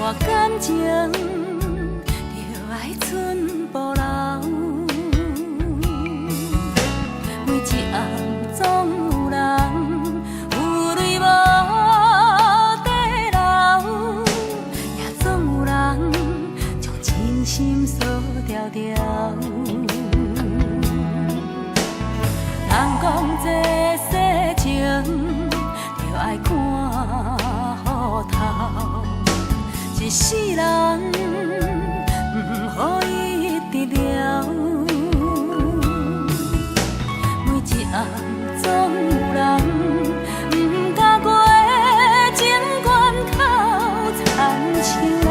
我感情就爱寸步留，每一暗总有人有泪无地流，也总有人将真心锁条条。人讲这世情就爱看好头。一世人，予伊得了。每一暗总有人，不敢过情关口，亲像咱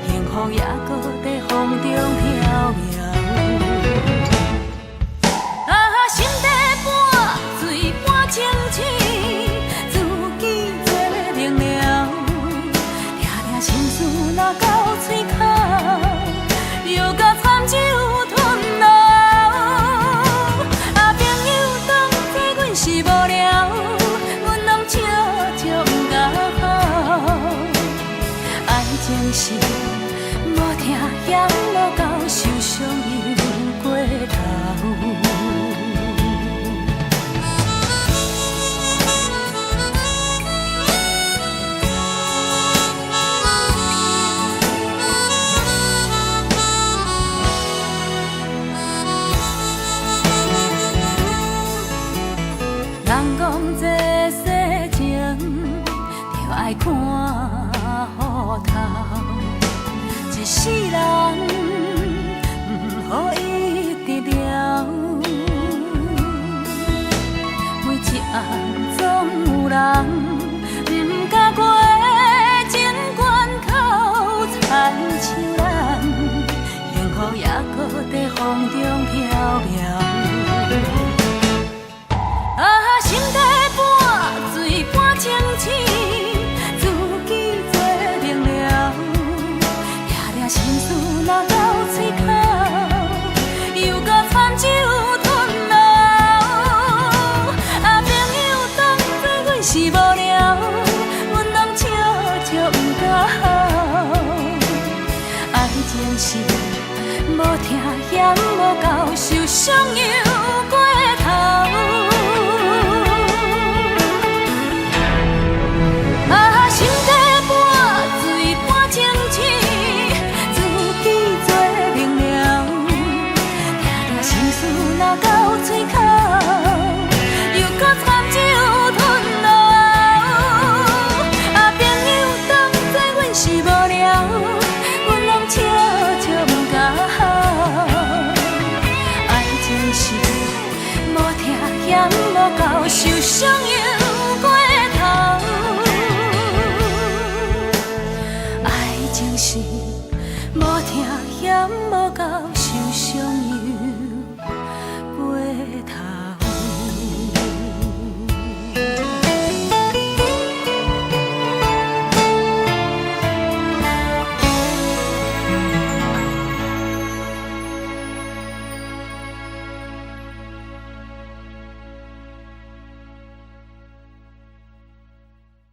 幸福也搁在风中飘渺。啊，心底半水半清醒，自己做明了。情绪若到嘴口，又甲惨酒吞落。啊，朋友当作阮是无聊，阮拢笑笑不甲好。爱情是无听嫌无够，受伤又过头。人讲这世情就爱看好头，一世人予伊得了。每一暗总有人不敢过情关口，亲像咱幸福也搁在风中飘渺。心底半水半清醒，自己做明了。抓心事若到嘴口，又甲惨酒吞落。啊，朋友当作阮是无聊，阮拢笑笑不甲好。爱情是无听嫌无够，受伤又过头。心底半水半清醒，自己做明了。抓心事若到嘴口，又甲惨酒吞落。啊，朋友当作阮是无聊，阮拢笑笑不甲好。爱情是无听嫌无够，受伤又过头。情是无听嫌无够，